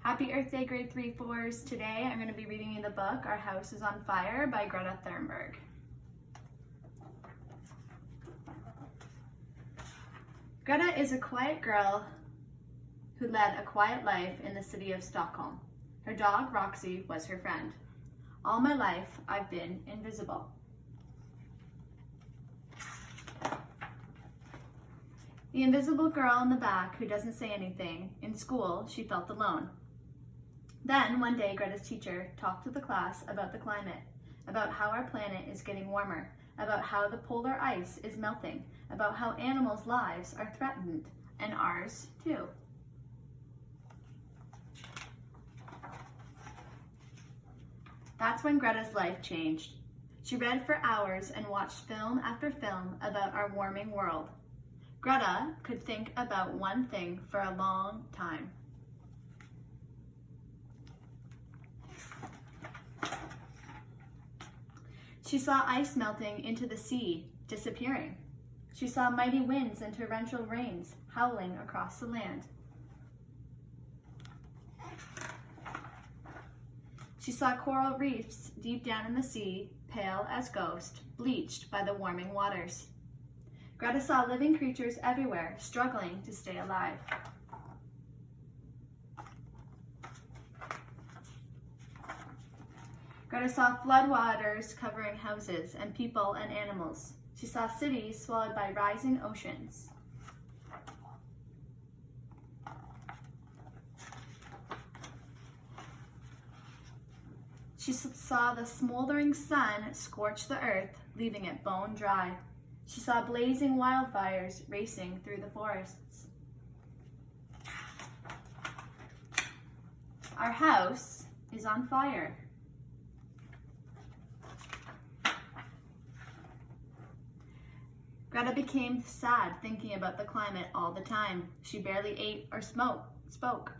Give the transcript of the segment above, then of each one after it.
Happy Earth Day, grade 3-4s. Today I'm going to be reading you the book, Our House is on Fire by Greta Thunberg. Greta is a quiet girl who led a quiet life in the city of Stockholm. Her dog, Roxy, was her friend. All my life, I've been invisible. The invisible girl in the back who doesn't say anything. In school, she felt alone. Then, one day, Greta's teacher talked to the class about the climate, about how our planet is getting warmer, about how the polar ice is melting, about how animals' lives are threatened, and ours too. That's when Greta's life changed. She read for hours and watched film after film about our warming world. Greta could think about one thing for a long time. She saw ice melting into the sea, disappearing. She saw mighty winds and torrential rains howling across the land. She saw coral reefs deep down in the sea, pale as ghosts, bleached by the warming waters. Greta saw living creatures everywhere, struggling to stay alive. Greta saw floodwaters covering houses and people and animals. She saw cities swallowed by rising oceans. She saw the smoldering sun scorch the earth, leaving it bone dry. She saw blazing wildfires racing through the forests. Our house is on fire. Greta became sad thinking about the climate all the time. She barely ate or spoke.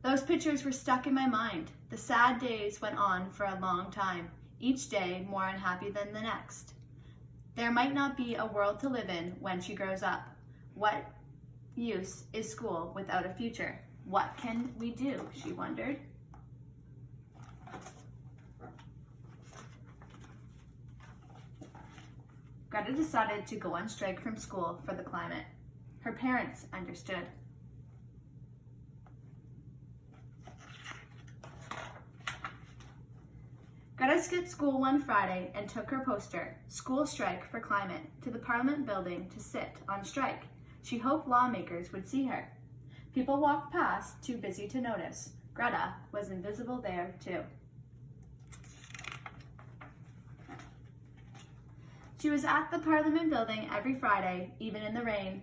Those pictures were stuck in my mind. The sad days went on for a long time, each day more unhappy than the next. There might not be a world to live in when she grows up. What use is school without a future? What can we do? She wondered. Greta decided to go on strike from school for the climate. Her parents understood. Greta skipped school one Friday and took her poster, School Strike for Climate, to the Parliament building to sit on strike. She hoped lawmakers would see her. People walked past, too busy to notice. Greta was invisible there, too. She was at the Parliament building every Friday, even in the rain.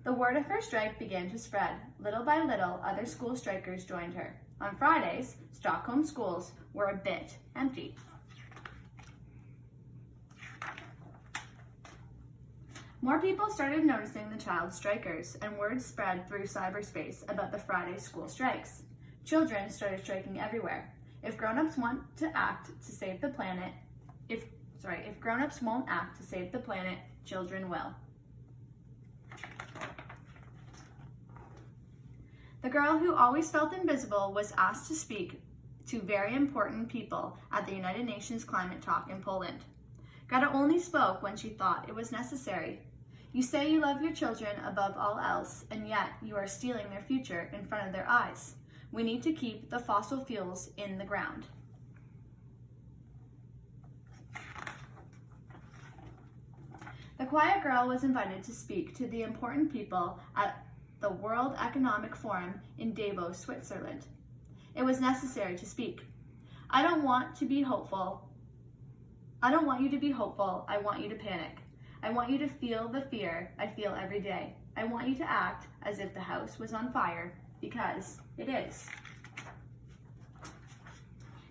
The word of her strike began to spread. Little by little, other school strikers joined her. On Fridays, Stockholm schools were a bit empty. More people started noticing the child strikers, and word spread through cyberspace about the Friday school strikes. Children started striking everywhere. If grown-ups want to act to save the planet, if grown-ups won't act to save the planet, children will. The girl who always felt invisible was asked to speak to very important people at the United Nations climate talk in Poland. Greta only spoke when she thought it was necessary. You say you love your children above all else, and yet you are stealing their future in front of their eyes. We need to keep the fossil fuels in the ground. The quiet girl was invited to speak to the important people at the World Economic Forum in Davos, Switzerland. It was necessary to speak. I don't want you to be hopeful. I want you to panic. I want you to feel the fear I feel every day. I want you to act as if the house was on fire, because it is.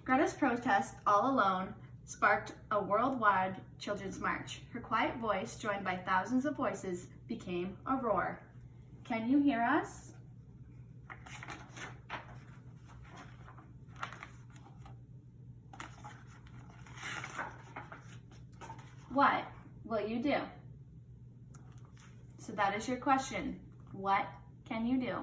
Greta's protest, all alone, sparked a worldwide children's march. Her quiet voice, joined by thousands of voices, became a roar. Can you hear us? What will you do? So that is your question. What can you do?